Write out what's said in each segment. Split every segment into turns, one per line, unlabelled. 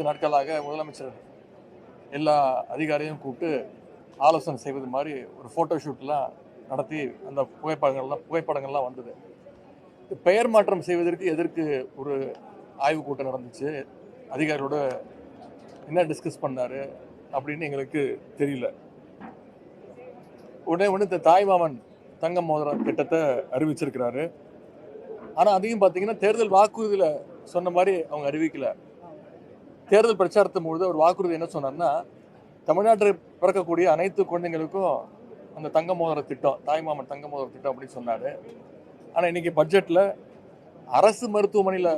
நாட்களாக முதலமைச்சர் எல்லா அதிகாரியும் கூப்பிட்டு ஆலோசனை செய்வது மாதிரி ஒரு ஃபோட்டோ ஷூட்லாம் நடத்தி அந்த புகைப்படங்கள்லாம் வந்தது. பெயர் மாற்றம் செய்வதற்கு எதற்கு ஒரு ஆய்வு கூட்டம் நடந்துச்சு, அதிகாரிகளோட என்ன டிஸ்கஸ் பண்ணாரு அப்படின்னு எங்களுக்கு தெரியல. உடனே இந்த தாய்மாமன் தங்க மோதிரம் திட்டத்தை அறிவிச்சிருக்கிறாரு. ஆனால் அதையும் பார்த்தீங்கன்னா தேர்தல் வாக்குறுதியில் சொன்ன மாதிரி அவங்க அறிவிக்கல. தேர்தல் பிரச்சாரத்தின் பொழுது ஒரு வாக்குறுதி என்ன சொன்னார்னா, தமிழ்நாட்டில் பிறக்கக்கூடிய அனைத்து குழந்தைங்களுக்கும் அந்த தங்க மோதிர திட்டம், தாய்மாமன் தங்க மோதிர திட்டம் அப்படின்னு சொன்னார். ஆனால் இன்னைக்கு பட்ஜெட்டில் அரசு மருத்துவமனையில்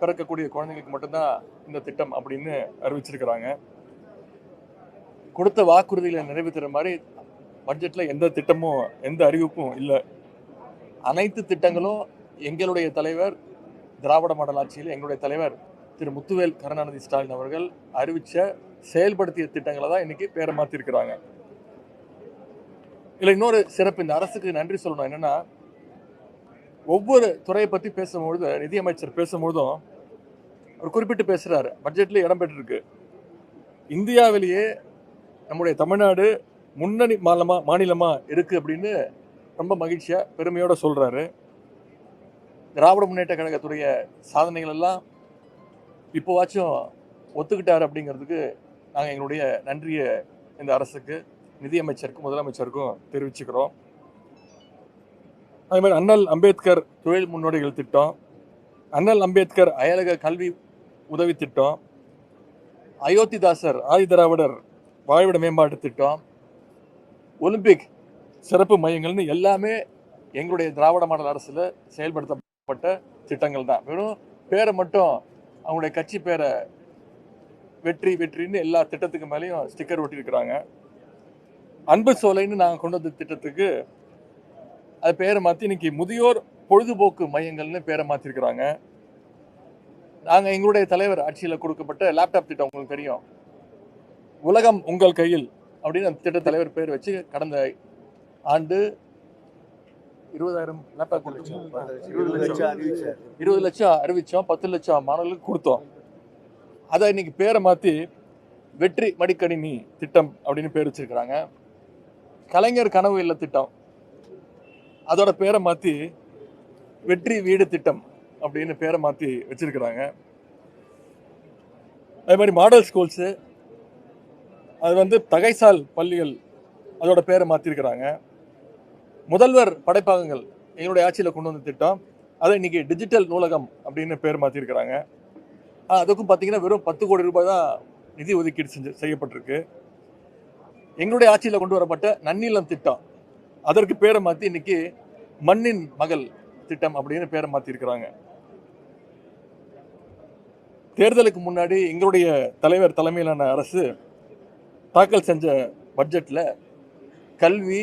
பிறக்கக்கூடிய குழந்தைங்களுக்கு மட்டும்தான் இந்த திட்டம் அப்படின்னு அறிவிச்சிருக்கிறாங்க. கொடுத்த வாக்குறுதிகளை நிறைவேற்றுற மாதிரி பட்ஜெட்டில் எந்த திட்டமும் எந்த அறிவிப்பும் இல்லை. அனைத்து திட்டங்களும் எங்களுடைய தலைவர் திராவிட மாடல் ஆட்சியில் எங்களுடைய தலைவர் திரு முத்துவேல் கருணாநிதி ஸ்டாலின் அவர்கள் அறிவிச்ச செயல்படுத்திய திட்டங்களை தான் இன்னைக்கு பேரை மாற்றிருக்கிறாங்க. இல்லை இன்னொரு சிறப்பு, இந்த அரசுக்கு நன்றி சொல்லணும். என்னன்னா, ஒவ்வொரு துறையை பற்றி பேசும்பொழுது நிதியமைச்சர் பேசும்பொழுதும் அவர் குறிப்பிட்டு பேசுறாரு. பட்ஜெட்ல இடம் பெற்றிருக்கு. இந்தியாவிலேயே நம்முடைய தமிழ்நாடு முன்னணி மாநிலமா இருக்கு அப்படின்னு ரொம்ப மகிழ்ச்சியா பெருமையோட சொல்றாரு. திராவிட முன்னேற்ற கழகத்துடைய சாதனைகள் எல்லாம் இப்போவாச்சும் ஒத்துக்கிட்டாரு அப்படிங்கிறதுக்கு நாங்கள் எங்களுடைய நன்றியை இந்த அரசுக்கு, நிதியமைச்சருக்கும் முதலமைச்சருக்கும் தெரிவிச்சுக்கிறோம். அதே மாதிரி அண்ணல் அம்பேத்கர் தொழில் முன்னோடிகள் திட்டம், அண்ணல் அம்பேத்கர் அயலக கல்வி உதவி திட்டம், அயோத்திதாசர் ஆதிதிராவிடர் வாழ்விட மேம்பாட்டு திட்டம், ஒலிம்பிக் சிறப்பு மையங்கள்னு எல்லாமே எங்களுடைய திராவிட மாடல் அரசில் செயல்படுத்தப்பட்ட திட்டங்கள் தான். வெறும் பேரை மட்டும் அவங்களுடைய கட்சி பேரை வெற்றி வெற்றின்னு எல்லா திட்டத்துக்கு மேலேயும் ஸ்டிக்கர் ஒட்டியிருக்கிறாங்க. அன்பு சோலைன்னு நாங்கள் கொண்டு வந்த திட்டத்துக்கு அது பேரை மாற்றி இன்னைக்கு முதியோர் பொழுதுபோக்கு மையங்கள்னு பேரை மாற்றிருக்கிறாங்க. நாங்கள் எங்களுடைய தலைவர் ஆட்சியில் கொடுக்கப்பட்ட லேப்டாப் திட்டம் உங்களுக்கு தெரியும், உலகம் உங்கள் கையில் அப்படின்னு அந்த திட்ட தலைவர் பேர் வச்சு கடந்த ஆண்டு 20,000 லேப்டாப் 20 லட்சம் அறிவிச்சோம், 10 லட்சம் மாணவர்களுக்கு கொடுத்தோம். அதை இன்னைக்கு பேரை மாற்றி வெற்றி மடிக்கணினி திட்டம் அப்படின்னு பேர் வச்சிருக்கிறாங்க. கலைஞர் கனவு இல்ல திட்டம் அதோட பேரை மாற்றி வெற்றி வீடு திட்டம் அப்படின்னு பேரை மாற்றி வச்சிருக்கிறாங்க. அதே மாதிரி மாடல் ஸ்கூல்ஸு, அது தகைசால் பள்ளிகள் அதோட பேரை மாற்றிருக்கிறாங்க. முதல்வர் படைப்பகங்கள் எங்களுடைய ஆட்சியில் கொண்டு வந்த திட்டம், அதை இன்னைக்கு டிஜிட்டல் நூலகம் அப்படின்னு பேர் மாற்றிருக்கிறாங்க. அதுக்கும் பார்த்தீங்கன்னா வெறும் 10 கோடி ரூபாய் தான் நிதி ஒதுக்கீடு செய்யப்பட்டிருக்கு. எங்களுடைய ஆட்சியில் கொண்டு வரப்பட்ட நன்னிலம் திட்டம் அதற்கு பேரை மாற்றி இன்னைக்கு மண்ணின் மகள் திட்டம் அப்படின்னு பேரை மாற்றிருக்கிறாங்க. தேர்தலுக்கு முன்னாடி எங்களுடைய தலைவர் தலைமையிலான அரசு தாக்கல் செஞ்ச பட்ஜெட்டில் கல்வி,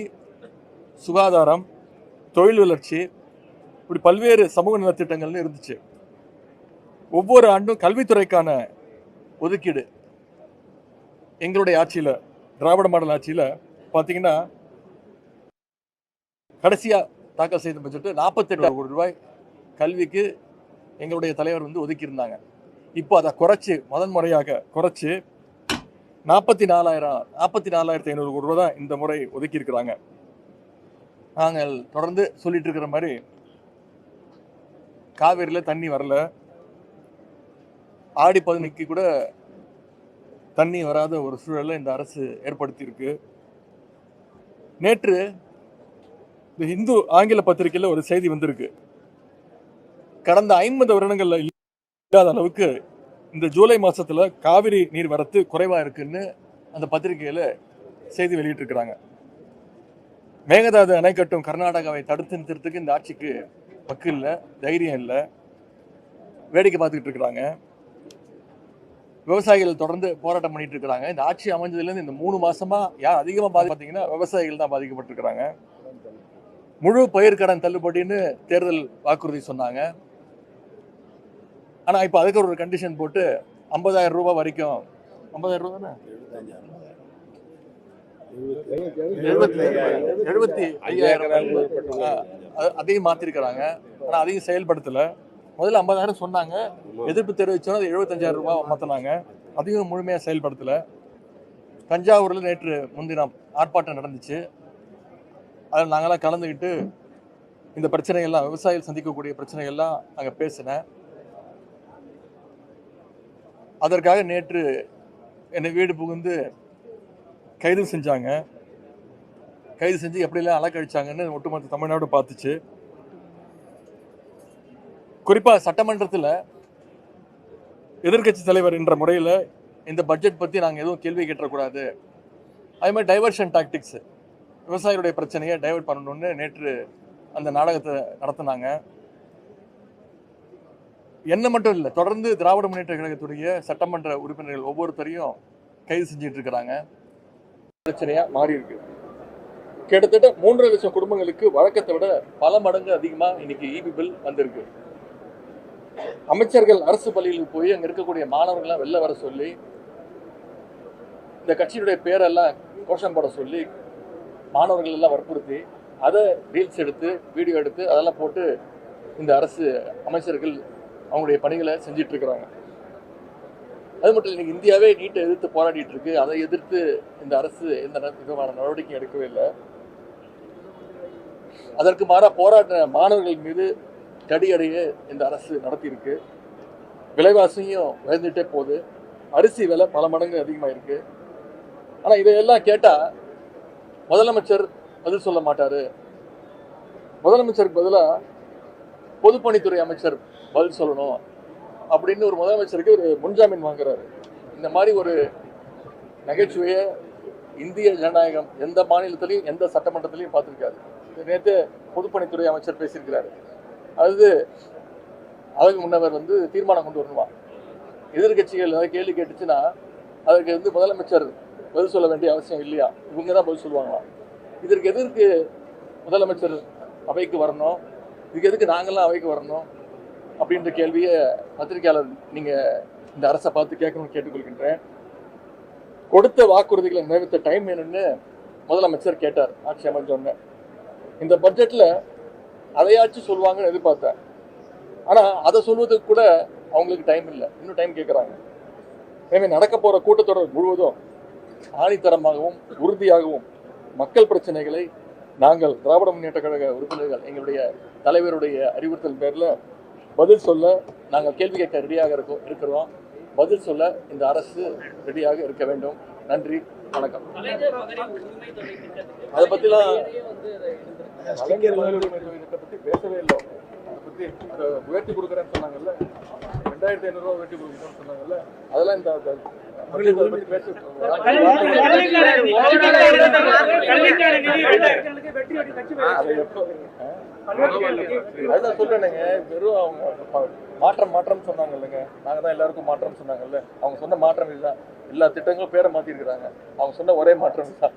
சுகாதாரம், தொழில் வளர்ச்சி, இப்படி பல்வேறு சமூக நலத்திட்டங்கள்னு இருந்துச்சு. ஒவ்வொரு ஆண்டும் கல்வித்துறைக்கான ஒதுக்கீடு எங்களுடைய ஆட்சியில், திராவிட மாடல் ஆட்சியில் பார்த்தீங்கன்னா கடைசியாக தாக்கல் செய்த பட்ஜெட்டு 48 கோடி ரூபாய் கல்விக்கு எங்களுடைய தலைவர் ஒதுக்கியிருந்தாங்க. இப்போ அதை குறைச்சி, முதன்முறையாக குறைச்சி 44,500 கோடி ரூபாய் தான் இந்த முறை ஒதுக்கியிருக்கிறாங்க. நாங்கள் தொடர்ந்து சொல்லிட்டு இருக்கிற மாதிரி காவேரியில் தண்ணி வரல, ஆடி 15 கூட தண்ணி வராத ஒரு சூழலை இந்த அரசு ஏற்படுத்தியிருக்கு. நேற்று இந்த இந்து ஆங்கில பத்திரிகையில் ஒரு செய்தி வந்திருக்கு. கடந்த 50 வருடங்கள்ல இல்லாத அளவுக்கு இந்த ஜூலை மாசத்துல காவிரி நீர் வரத்து குறைவா இருக்குன்னு அந்த பத்திரிகையில செய்தி வெளியிட்டிருக்கிறாங்க. மேகதாது அணை கட்டும் கர்நாடகாவை தடுத்து நிறுத்துறதுக்கு இந்த ஆட்சிக்கு பக்கு இல்லை, தைரியம் இல்லை, வேடிக்கை பார்த்துக்கிட்டு இருக்கிறாங்க. விவசாயிகள் தொடர்ந்து போராட்டம் பண்ணிட்டு இருக்கிறாங்க. இந்த ஆட்சி அமைஞ்சதுலேருந்து இந்த 3 மாசமா யார் அதிகமாக பார்த்தீங்கன்னா விவசாயிகள் தான் பாதிக்கப்பட்டிருக்கிறாங்க. முழு பயிர்க்கடன் தள்ளுபடின்னு தேர்தல் வாக்குறுதி சொன்னாங்க. ஆனால் இப்போ அதுக்கு ஒரு கண்டிஷன் போட்டு 50,000 ரூபாய் வரைக்கும், 50,000 ரூபா தானே, 75,000 அதையும் மாற்றிருக்கிறாங்க. ஆனால் அதையும் செயல்படுத்தலை. முதல்ல 50,000 சொன்னாங்க, எதிர்ப்பு தெரிவிச்சோன்னா அது 75,000 ரூபாய் மாற்றினாங்க. அதையும் முழுமையாக செயல்படுத்தலை. தஞ்சாவூரில் நேற்று முன்தினம் ஆர்ப்பாட்டம் நடந்துச்சு. அதில் நாங்களாம் கலந்துக்கிட்டு இந்த பிரச்சனைகள்லாம், விவசாயிகள் சந்திக்கக்கூடிய பிரச்சனைகள்லாம் அங்கே பேசினேன். அதற்காக நேற்று என்னை வீடு புகுந்து கைது செஞ்சாங்க. கைது செஞ்சு எப்படிலாம் அலக்கழிச்சாங்கன்னு ஒட்டுமொத்த தமிழ்நாடு பார்த்துச்சு. குறிப்பாக சட்டமன்றத்தில் எதிர்கட்சி தலைவர் என்ற முறையில் இந்த பட்ஜெட் பற்றி நாங்கள் எதுவும் கேள்வி கேட்டக்கூடாது, அதே மாதிரி டைவர்ஷன் டாக்டிக்ஸ், விவசாயிகளுடைய பிரச்சனையை டைவர்ட் பண்ணணும்னு நேற்று அந்த நாடகத்தை நடத்தினாங்க. என்ன மட்டும் இல்லை, தொடர்ந்து திராவிட முன்னேற்ற கழகத்துடைய சட்டமன்ற உறுப்பினர்கள் ஒவ்வொருத்தரையும் கைது செஞ்சுட்டு இருக்கிறாங்க. பிரச்சனையாக மாறி இருக்கு. கிட்டத்தட்ட 3.5 லட்சம் குடும்பங்களுக்கு வழக்கத்தை விட பல மடங்கு அதிகமாக இன்னைக்கு இபி பில் வந்திருக்கு. அமைச்சர்கள் அரசு பள்ளிகளுக்கு போய் அங்கே இருக்கக்கூடிய மாணவர்கள்லாம் வெளில வர சொல்லி, இந்த கட்சியினுடைய பேரெல்லாம் கோஷம் போட சொல்லி மாணவர்கள் எல்லாம் வற்புறுத்தி, அதை ரீல்ஸ் எடுத்து வீடியோ எடுத்து அதெல்லாம் போட்டு இந்த அரசு அமைச்சர்கள் அவங்களுடைய பணிகளை செஞ்சிட்டு இருக்கிறாங்க. அது மட்டும் இல்லை, இன்னைக்கு இந்தியாவே நீட்டை எதிர்த்து போராடிட்டு இருக்கு. அதை எதிர்த்து இந்த அரசு எந்த விதமான நடவடிக்கை எடுக்கவே இல்லை. அதற்கு மாறாக போராட்ட மாணவர்கள் மீது தடியடைய இந்த அரசு நடத்தியிருக்கு. விலைவாசியும் உயர்ந்துட்டே போகுது. அரிசி விலை பல மடங்கு அதிகமாக இருக்கு. ஆனால் இதையெல்லாம் கேட்டால் முதலமைச்சர் பதில் சொல்ல மாட்டாரு. முதலமைச்சருக்கு பதிலாக பொதுப்பணித்துறை அமைச்சர் பதில் சொல்லணும் அப்படின்னு ஒரு முதலமைச்சருக்கு ஒரு முன்ஜாமீன் வாங்குறாரு. இந்த மாதிரி ஒரு நகைச்சுவையை இந்திய ஜனநாயகம் எந்த மாநிலத்திலையும் எந்த சட்டமன்றத்திலையும் பார்த்துருக்காரு. நேற்று பொதுப்பணித்துறை அமைச்சர் பேசியிருக்கிறாரு. அது அதுக்கு முன்னவர் தீர்மானம் கொண்டு வரணுமா, எதிர்கட்சிகள் ஏதாவது கேள்வி கேட்டுச்சுன்னா அதுக்கு முதலமைச்சர் பதில் சொல்ல வேண்டிய அவசியம் இல்லையா, இவங்க தான் பதில் சொல்லுவாங்களா? இதற்கு எதற்கு முதலமைச்சர் அவைக்கு வரணும், இதுக்கு எதுக்கு நாங்கள்லாம் அவைக்கு வரணும் அப்படின்ற கேள்வியை பத்திரிகையாளர் நீங்கள் இந்த அரசை பார்த்து கேட்கணும்னு கேட்டுக்கொள்கின்றேன். கொடுத்த வாக்குறுதிகளை நிறைவேற்ற டைம் வேணும்னு முதலமைச்சர் கேட்டார் ஆட்சி அமைஞ்சோன்னு. இந்த பட்ஜெட்டில் அதையாச்சும் சொல்லுவாங்கன்னு எதிர்பார்த்தேன். ஆனால் அதை சொல்வதுக்கு கூட அவங்களுக்கு டைம் இல்லை, இன்னும் டைம் கேட்குறாங்க. எனவே நடக்க போகிற கூட்டத்தொடர் முழுவதும் ஆணித்தரமாகவும் உறுதியாகவும் மக்கள் பிரச்சனைகளை நாங்கள் திராவிட முன்னேற்ற கழக உறுப்பினர்கள் எங்களுடைய தலைவருடைய அறிவுறுத்தல் பேரில் பதில் சொல்ல நாங்கள் கேள்வி கேட்க ரெடியாக இருக்கிறோம். பதில் சொல்ல இந்த அரசு ரெடியாக இருக்க வேண்டும். நன்றி, வணக்கம். அதை பற்றிலாம் பற்றி பேசவே இல்லை. அதை பற்றி அதை உயர்த்தி கொடுக்குறேன்னு சொன்னாங்கல்ல, 2500 ரூபா உயர்த்தி கொடுக்குறேன்னு சொன்னாங்கல்ல, அதெல்லாம் இந்த பற்றி பேச அதுதான் சொல்றேனுங்க. வெறும் அவங்க மாற்றம் சொன்னாங்க இல்லைங்க, நாங்க தான் எல்லாருக்கும் மாற்றம் சொன்னாங்கல்ல, அவங்க சொன்ன மாற்றம் இதுதான். எல்லா திட்டங்களும் பேரை மாத்திருக்கிறாங்க, அவங்க சொன்ன ஒரே மாற்றம் இதுதான்.